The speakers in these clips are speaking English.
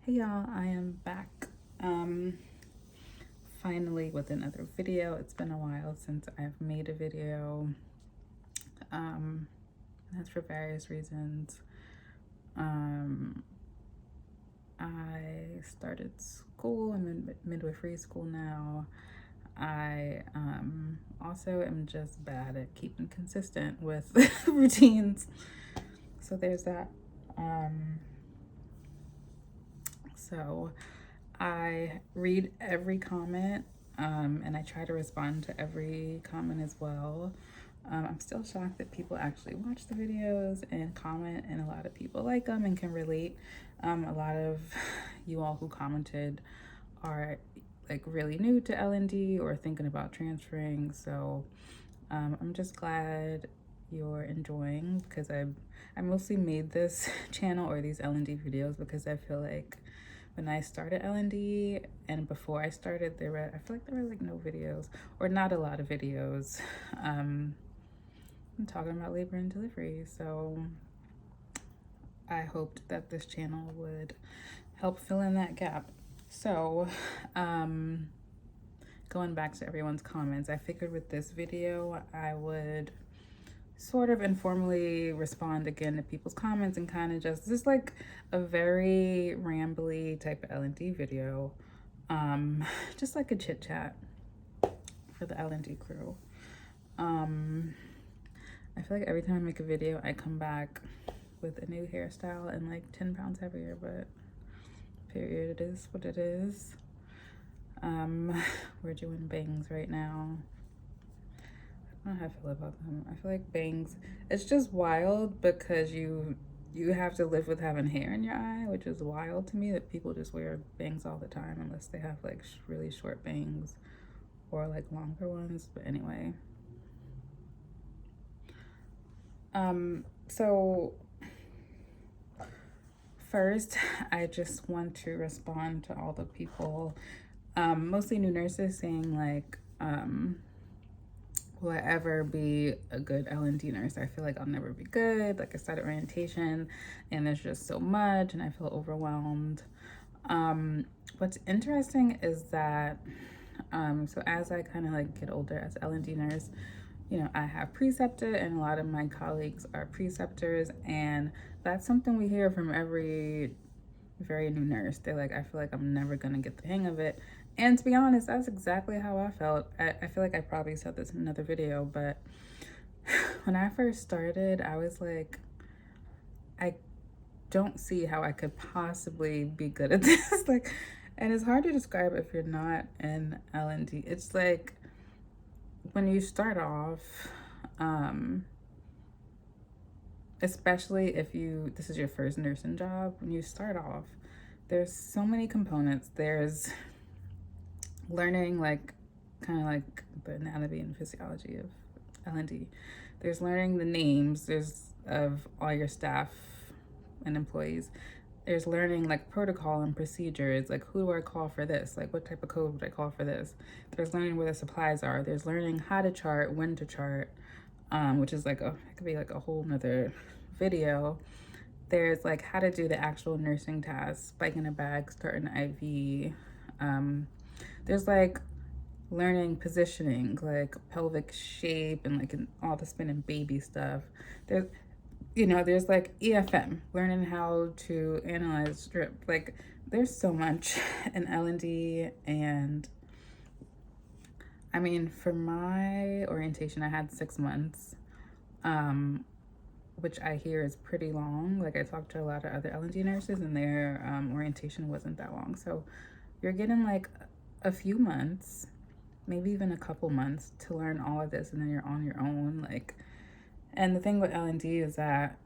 Hey y'all, I am back finally with another video. It's been a while since I've made a video. That's for various reasons. I started school. I'm in midwifery school now. I also am just bad at keeping consistent with routines. So there's that. So I read every comment and I try to respond to every comment as well. I'm still shocked that people actually watch the videos and comment, and a lot of people like them and can relate. A lot of you all who commented are like really new to L&D or thinking about transferring. So I'm just glad you're enjoying, because I mostly made this channel or these L&D videos because I feel like when I started L&D and before I started, I feel like there were like no videos or not a lot of videos. I'm talking about labor and delivery. So I hoped that this channel would help fill in that gap. So going back to everyone's comments, I figured with this video, I would sort of informally respond again to people's comments and kind of just like a very rambly type of L&D video. Just like a chit chat for the L&D crew. I feel like every time I make a video, I come back with a new hairstyle and like 10 pounds heavier, but period, it is what it is. We're doing bangs right now. I don't know how I feel about them. I feel like bangs, it's just wild because you have to live with having hair in your eye, which is wild to me that people just wear bangs all the time unless they have like really short bangs or like longer ones. But anyway, so first I just want to respond to all the people, mostly new nurses, saying like, will I ever be a good L&D nurse? I feel like I'll never be good. Like I started orientation and there's just so much and I feel overwhelmed. What's interesting is that, so as I kind of like get older as an L&D nurse, you know, I have preceptor and a lot of my colleagues are preceptors, and that's something we hear from every very new nurse. They're like, I feel like I'm never gonna get the hang of it. And to be honest, that's exactly how I felt. I feel like I probably said this in another video, but when I first started, I was like, I don't see how I could possibly be good at this. Like, and it's hard to describe if you're not in L&D. It's like when you start off, especially if this is your first nursing job, when you start off, there's so many components. There's learning like kind of like the anatomy and physiology of L&D. There's learning the names of all your staff and employees. There's learning like protocol and procedures, like who do I call for this? Like what type of code would I call for this? There's learning where the supplies are. There's learning how to chart, when to chart, which is like it could be like a whole nother video. There's like how to do the actual nursing tasks, spiking a bag, starting an IV. There's like learning positioning, like pelvic shape and like all the spinning baby stuff. There's like EFM, learning how to analyze strip. Like there's so much in L&D. And I mean, for my orientation, I had 6 months, which I hear is pretty long. Like I talked to a lot of other L&D nurses and their orientation wasn't that long. So you're getting like a few months, maybe even a couple months to learn all of this, and then you're on your own. Like, and the thing with L&D is that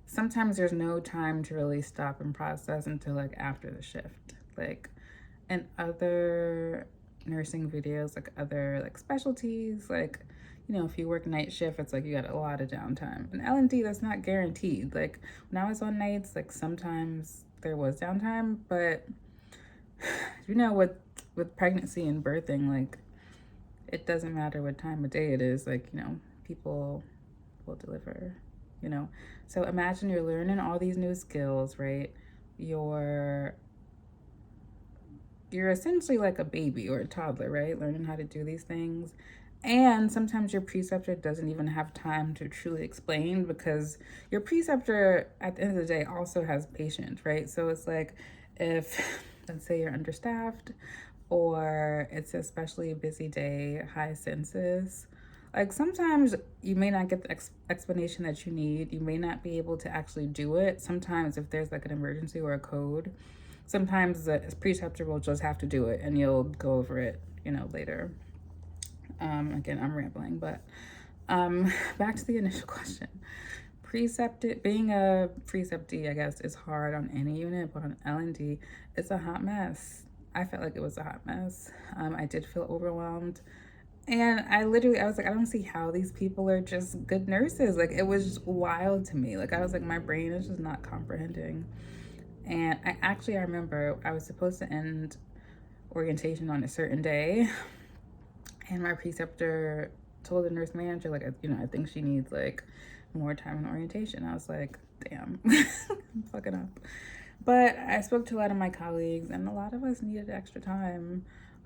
sometimes there's no time to really stop and process until like after the shift. Like in other nursing videos, like other like specialties, like, you know, if you work night shift, it's like you got a lot of downtime. In L&D, that's not guaranteed. Like when I was on nights, like sometimes there was downtime, but you know, with pregnancy and birthing, like it doesn't matter what time of day it is. Like, you know, people will deliver you know? So imagine you're learning all these new skills, right? You're you're essentially like a baby or a toddler, right? Learning how to do these things. And sometimes your preceptor doesn't even have time to truly explain because your preceptor at the end of the day also has patience, right? So it's like if, let's say, you're understaffed or it's especially a busy day, high census, like sometimes you may not get the explanation that you need. You may not be able to actually do it. Sometimes if there's like an emergency or a code, sometimes the preceptor will just have to do it and you'll go over it, later. Again, I'm rambling, but back to the initial question. Being a preceptee, I guess, is hard on any unit, but on L&D, it's a hot mess. I felt like it was a hot mess. I did feel overwhelmed. And I was like, I don't see how these people are just good nurses. Like, it was just wild to me. Like, I was like, my brain is just not comprehending. And I remember I was supposed to end orientation on a certain day. And my preceptor told the nurse manager, like, I think she needs like more time in orientation. I was like, damn, I'm fucking up. But I spoke to a lot of my colleagues and a lot of us needed extra time.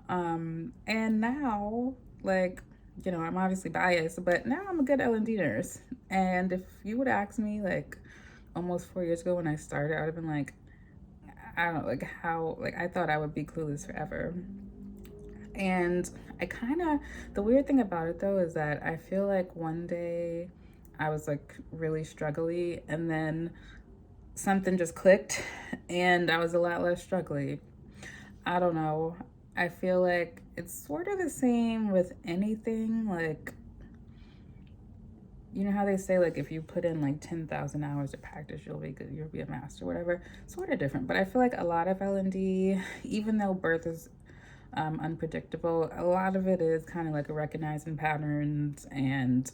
And now, like, I'm obviously biased, but now I'm a good L&D nurse. And if you would ask me like almost 4 years ago when I started, I would have been like, I don't know, like how, like I thought I would be clueless forever. And the weird thing about it though is that I feel like one day I was like really struggly and then something just clicked and I was a lot less struggly. I don't know. I feel like it's sort of the same with anything. Like, you know how they say like if you put in like 10,000 hours of practice, you'll be good, you'll be a master, whatever. Sort of different, but I feel like a lot of L&D, even though birth is unpredictable, a lot of it is kind of like recognizing patterns and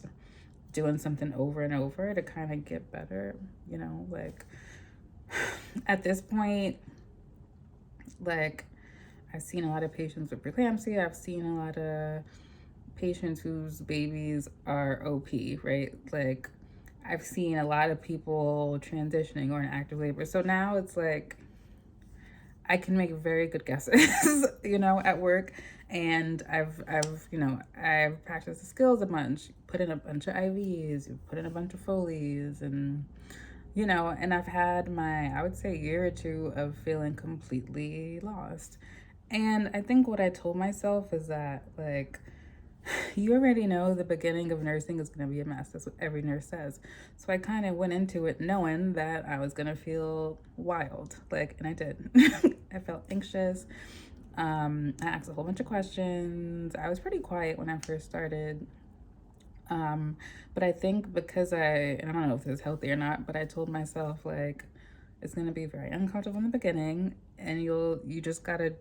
doing something over and over to kind of get better. Like at this point, like I've seen a lot of patients with preeclampsia. I've seen a lot of patients whose babies are OP, right? Like I've seen a lot of people transitioning or in active labor. So now it's like I can make very good guesses, at work. And I've practiced the skills a bunch, put in a bunch of IVs, put in a bunch of Foleys, and and I've had I would say, year or two of feeling completely lost. And I think what I told myself is that, like, you already know the beginning of nursing is going to be a mess. That's what every nurse says. So I kind of went into it knowing that I was going to feel wild. Like, and I did. I felt anxious. I asked a whole bunch of questions. I was pretty quiet when I first started. But I think because and I don't know if this is healthy or not, but I told myself, like, it's going to be very uncomfortable in the beginning and you just gotta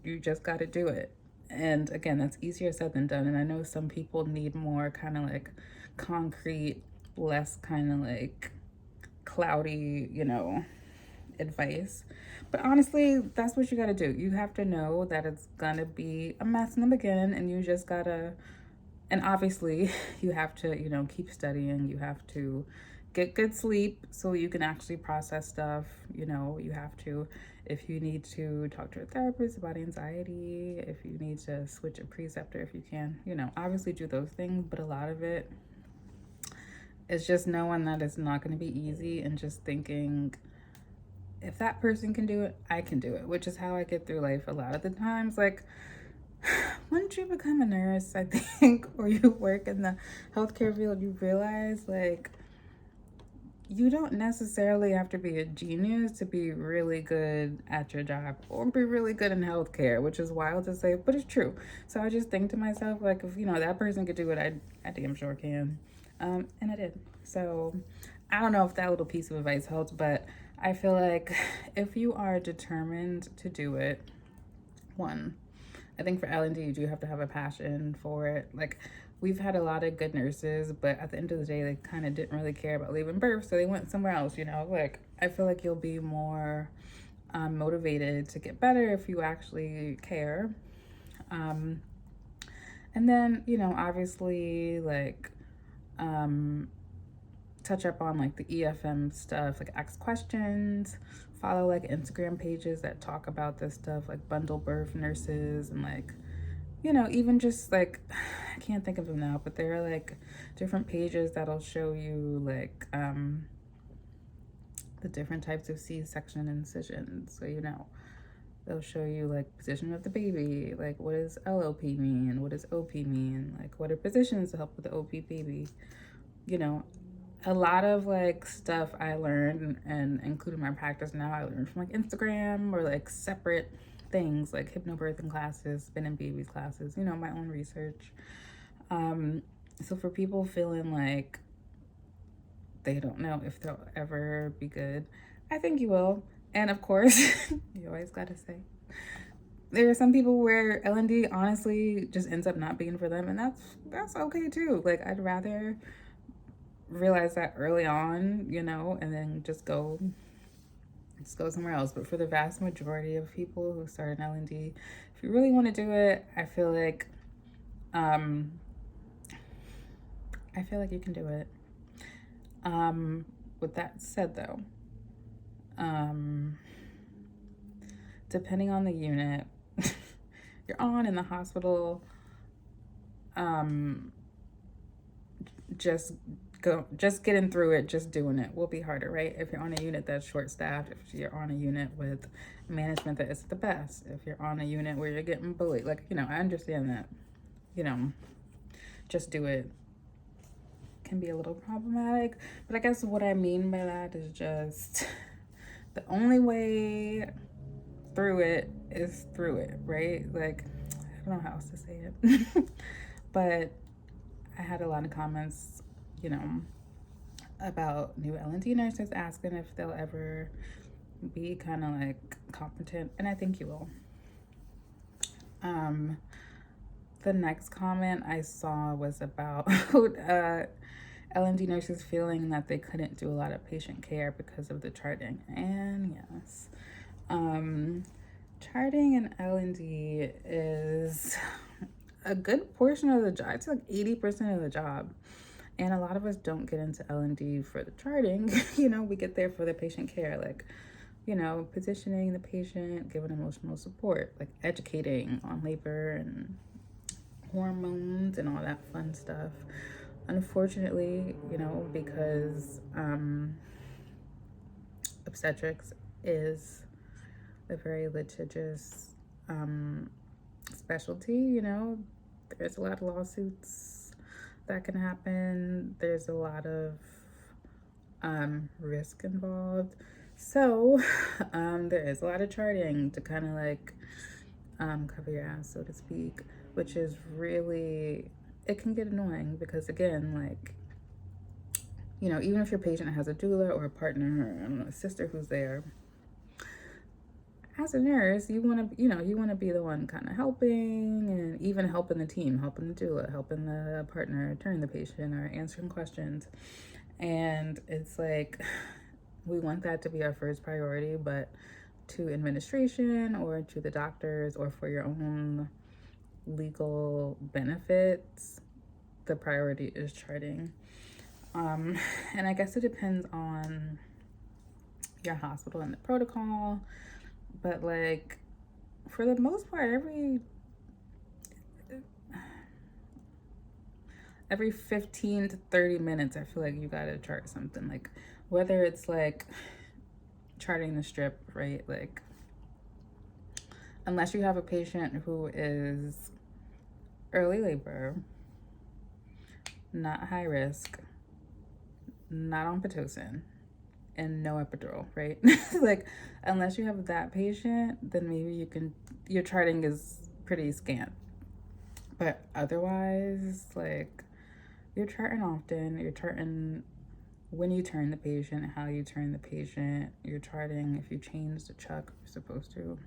do it. And again, that's easier said than done. And I know some people need more kind of like concrete, less kind of like cloudy, advice. But honestly, that's what you got to do. You have to know that it's going to be a mess in the beginning and you just got to, and obviously you have to, keep studying. You have to get good sleep so you can actually process stuff. You have to, if you need to talk to a therapist about anxiety, if you need to switch a preceptor, if you can, obviously do those things. But a lot of it is just knowing that it's not going to be easy and just thinking, if that person can do it, I can do it, which is how I get through life a lot of the times. Like, once you become a nurse, I think, or you work in the healthcare field, you realize, like, you don't necessarily have to be a genius to be really good at your job or be really good in healthcare, which is wild to say, but it's true. So I just think to myself, like, if, that person could do it, I damn sure can. And I did. So I don't know if that little piece of advice helped, but I feel like if you are determined to do it, one, I think for L&D, you do have to have a passion for it. Like, we've had a lot of good nurses, but at the end of the day, they kind of didn't really care about leaving birth, so they went somewhere else, Like, I feel like you'll be more motivated to get better if you actually care. And then, obviously, like, touch up on like the EFM stuff, like ask questions, follow like Instagram pages that talk about this stuff, like bundle birth nurses, and like, you know, even just like, I can't think of them now, but there are like different pages that'll show you like the different types of C-section incisions. So, you know, they'll show you like position of the baby, like what does LOP mean, what does OP mean, like what are positions to help with the OP baby. You know, a lot of like stuff I learned and including my practice now, I learned from like Instagram or like separate things like hypnobirthing classes, spinning babies classes, you know, my own research. So for people feeling like they don't know if they'll ever be good, I think you will. And of course, you always gotta say, there are some people where L&D honestly just ends up not being for them, and that's okay too. Like, I'd rather realize that early on, you know, and then just go somewhere else. But for the vast majority of people who start an L&D, if you really want to do it, I feel like you can do it. With that said though, depending on the unit you're on in the hospital, just getting through it, just doing it will be harder, right? If you're on a unit that's short-staffed, if you're on a unit with management that isn't the best, if you're on a unit where you're getting bullied, like, you know, I understand that, you know, just do it can be a little problematic. But I guess what I mean by that is just the only way through it is through it, right? Like, I don't know how else to say it. But I had a lot of comments, you know, about new L&D nurses asking if they'll ever be kind of like competent, and I think you will. The next comment I saw was about L&D nurses feeling that they couldn't do a lot of patient care because of the charting. And yes, charting in L&D is a good portion of the job. It's like 80% of the job. And a lot of us don't get into L&D for the charting. You know, we get there for the patient care, like, you know, positioning the patient, giving emotional support, like educating on labor and hormones and all that fun stuff. Unfortunately, you know, because obstetrics is a very litigious specialty, you know, there's a lot of lawsuits that can happen. There's a lot of risk involved. So there is a lot of charting to kind of like cover your ass, so to speak, which is really, it can get annoying because, again, like, you know, even if your patient has a doula or a partner or, I don't know, a sister who's there, as a nurse, you want to, you know, you want to be the one kind of helping, and even helping the team, helping the doula, helping the partner, turning the patient, or answering questions. And it's like, we want that to be our first priority, but to administration or to the doctors or for your own legal benefits, the priority is charting. And I guess it depends on your hospital and the protocol, but like, for the most part, every 15 to 30 minutes, I feel like you gotta chart something, like whether it's like charting the strip, right? Like, unless you have a patient who is early labor, not high risk, not on Pitocin, and no epidural, right? Like, unless you have that patient, then maybe you can, your charting is pretty scant. But otherwise, like, you're charting often, you're charting when you turn the patient, how you turn the patient, you're charting if you change the chuck, you're supposed to.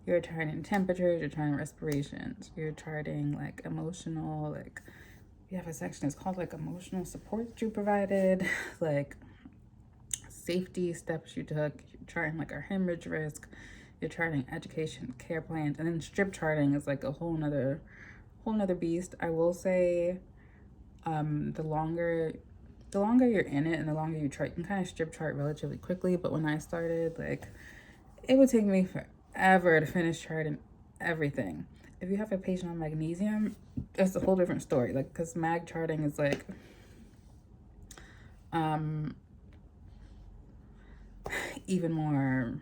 You're charting temperatures, you're charting respirations, you're charting like emotional, like, you have a section, it's called like emotional support that you provided, like safety steps you took, you're charting like our hemorrhage risk, you're charting education, care plans, and then strip charting is like a whole nother beast. I will say, the longer the longer you're in it and the longer you chart, you can kind of strip chart relatively quickly. But when I started, like, it would take me forever to finish charting everything. If you have a patient on magnesium, that's a whole different story. Like, because mag charting is like, even more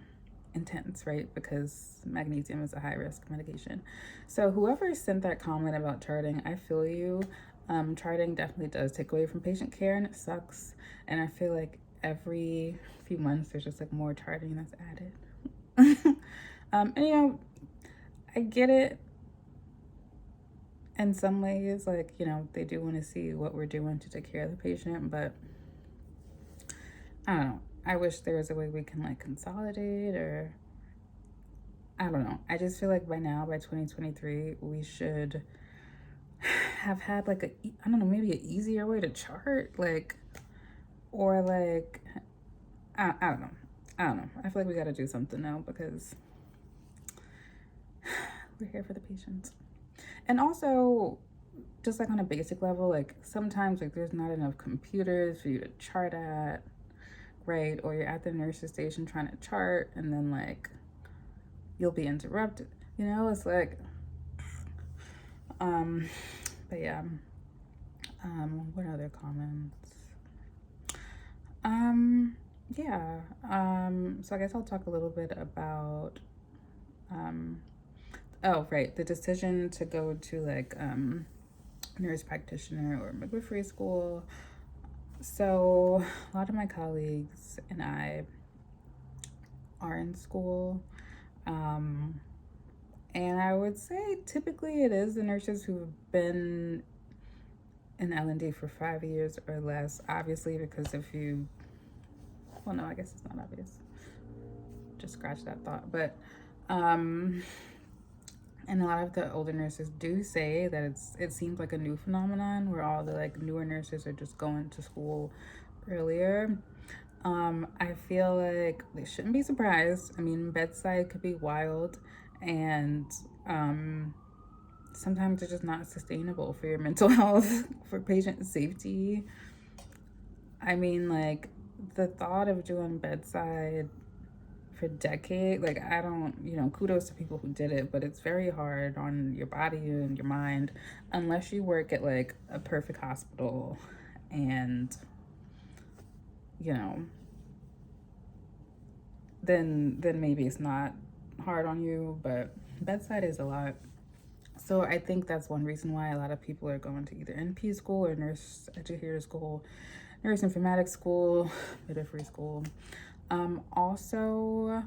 intense, right? Because magnesium is a high risk medication. So whoever sent that comment about charting, I feel you. Charting definitely does take away from patient care, and it sucks. And I feel like every few months there's just like more charting that's added. And you know, I get it in some ways, like, you know, they do want to see what we're doing to take care of the patient, but I don't know. I wish there was a way we can like consolidate, or I don't know. I just feel like by now, by 2023, we should have had like I don't know, maybe an easier way to chart, like, or like, I don't know. I don't know. I feel like we got to do something now because we're here for the patients. And also, just like on a basic level, like sometimes like there's not enough computers for you to chart at, right? Or you're at the nurse's station trying to chart and then like you'll be interrupted. You know, it's like, but yeah. What other comments? Yeah. So I guess I'll talk a little bit about, oh, right, the decision to go to like, nurse practitioner or midwifery school. So a lot of my colleagues and I are in school. And I would say typically it is the nurses who've been in L&D for 5 years or less, obviously, because if you, well, no, I guess it's not obvious. Just scratch that thought. But, and a lot of the older nurses do say that it seems like a new phenomenon where all the like newer nurses are just going to school earlier. I feel like they shouldn't be surprised. I mean, bedside could be wild, and sometimes it's just not sustainable for your mental health, for patient safety. I mean, like, the thought of doing bedside for decades, like, I don't, you know, kudos to people who did it, but it's very hard on your body and your mind unless you work at like a perfect hospital and, you know, then maybe it's not hard on you, but bedside is a lot. So I think that's one reason why a lot of people are going to either NP school or nurse educator school, nurse informatics school, midwifery school. Also,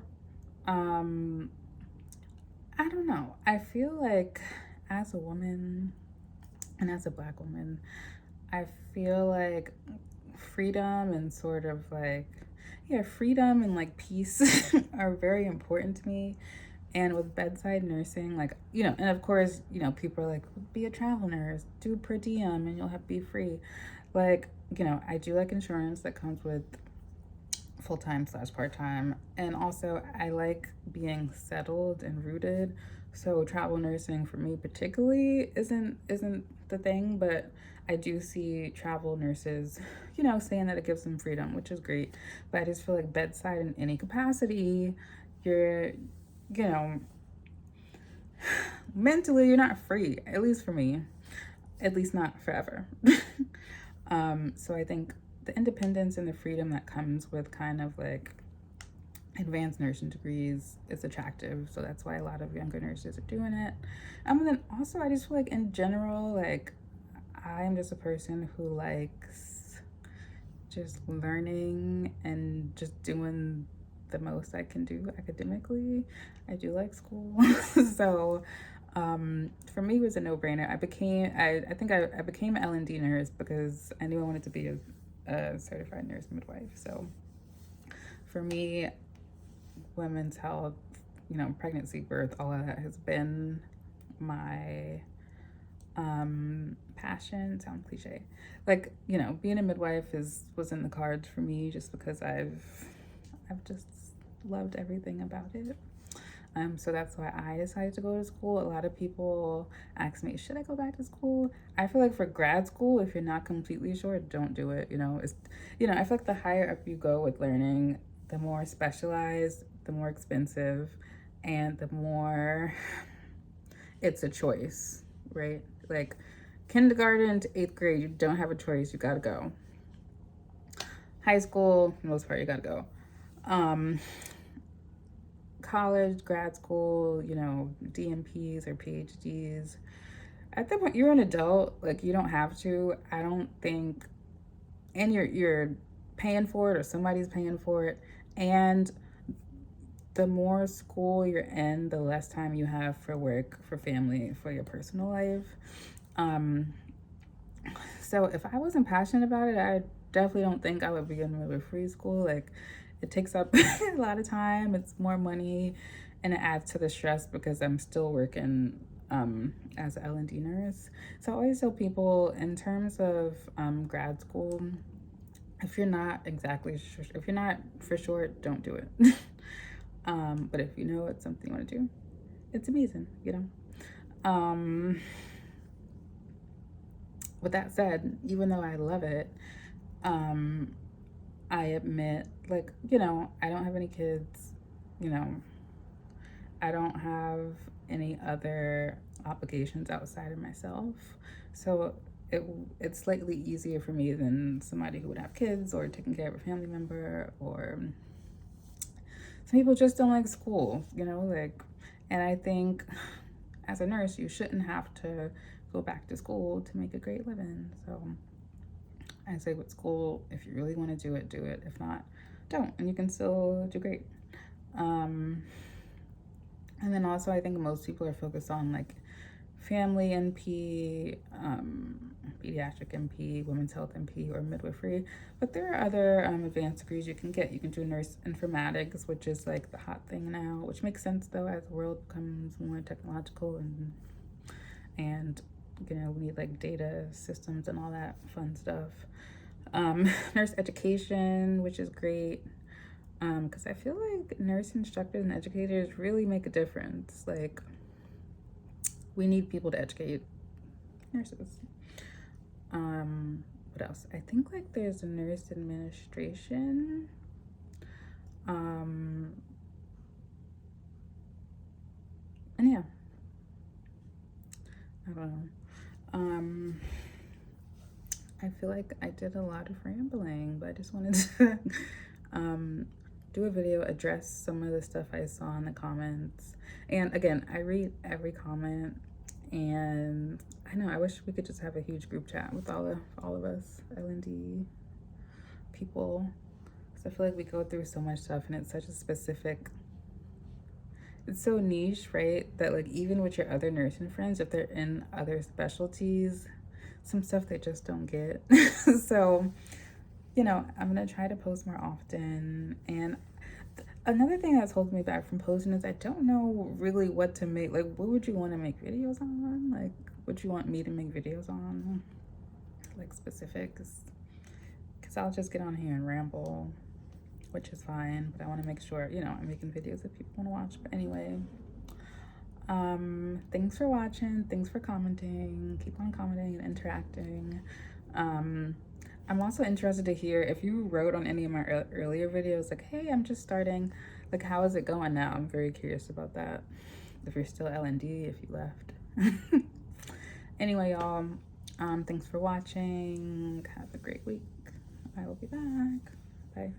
I don't know. I feel like as a woman and as a Black woman, I feel like freedom and sort of like, yeah, freedom and like peace are very important to me. And with bedside nursing, like, you know, and of course, you know, people are like, be a travel nurse, do per diem, and you'll be free. Like, you know, I do like insurance that comes with full-time / part-time. And also I like being settled and rooted. So travel nursing for me particularly isn't the thing, but I do see travel nurses, you know, saying that it gives them freedom, which is great. But I just feel like bedside in any capacity, you're, you know, mentally you're not free, at least for me, at least not forever. So I think the independence and the freedom that comes with kind of like advanced nursing degrees is attractive. So that's why a lot of younger nurses are doing it. And then also I just feel like in general, like I'm just a person who likes just learning and just doing the most I can do academically. I do like school. So for me it was a no-brainer. I think I became an L&D nurse because I knew I wanted to be a certified nurse midwife. So for me, women's health, you know, pregnancy, birth, all of that has been my passion. Sound cliche, like, you know, being a midwife was in the cards for me just because I've just loved everything about it. So that's why I decided to go to school. A lot of people ask me, should I go back to school? I feel like for grad school, if you're not completely sure, don't do it. I feel like the higher up you go with learning, the more specialized, the more expensive, and the more it's a choice, right? Like kindergarten to 8th grade, you don't have a choice. You gotta go. High school, for the most part, you gotta go. College, grad school, DMPs or PhDs. At that point, you're an adult. Like you don't have to. I don't think, and you're paying for it or somebody's paying for it, and the more school you're in, the less time you have for work, for family, for your personal life. So if I wasn't passionate about it, I definitely don't think I would be in midwifery school. Like it takes up a lot of time, it's more money, and it adds to the stress because I'm still working as an L&D nurse. So I always tell people in terms of grad school, if you're not for sure, don't do it. But if you know it's something you want to do, it's amazing, With that said, even though I love it, I admit, like, I don't have any kids, I don't have any other obligations outside of myself. So it's slightly easier for me than somebody who would have kids or taking care of a family member, or some people just don't like school, and I think as a nurse, you shouldn't have to go back to school to make a great living. So I say with school, if you really want to do it, do it. If not, don't, and you can still do great. And then also I think most people are focused on like family NP, pediatric NP, women's health NP, or midwifery. But there are other advanced degrees you can get. You can do nurse informatics, which is like the hot thing now, which makes sense though as the world becomes more technological, and we need like data systems and all that fun stuff. Nurse education, which is great, because I feel like nurse instructors and educators really make a difference. Like we need people to educate nurses. What else? I think like there's a nurse administration. And yeah, I don't know. I feel like I did a lot of rambling, but I just wanted to do a video, address some of the stuff I saw in the comments. And again, I read every comment, and I know I wish we could just have a huge group chat with all of us L&D people, because I feel like we go through so much stuff, and it's such a specific, it's so niche, right? That like even with your other nursing friends, if they're in other specialties, some stuff they just don't get. So, I'm gonna try to post more often. And another thing that's holding me back from posting is I don't know really what to make. Like, what would you want to make videos on? Like, what you want me to make videos on? Like specifics? Because I'll just get on here and ramble, which is fine. But I want to make sure, I'm making videos that people want to watch. But anyway, thanks for watching. Thanks for commenting. Keep on commenting and interacting. I'm also interested to hear if you wrote on any of my earlier videos, like, hey, I'm just starting, like, how is it going now? I'm very curious about that. If you're still L&D, if you left. Anyway, y'all, thanks for watching. Have a great week. I will be back. Bye.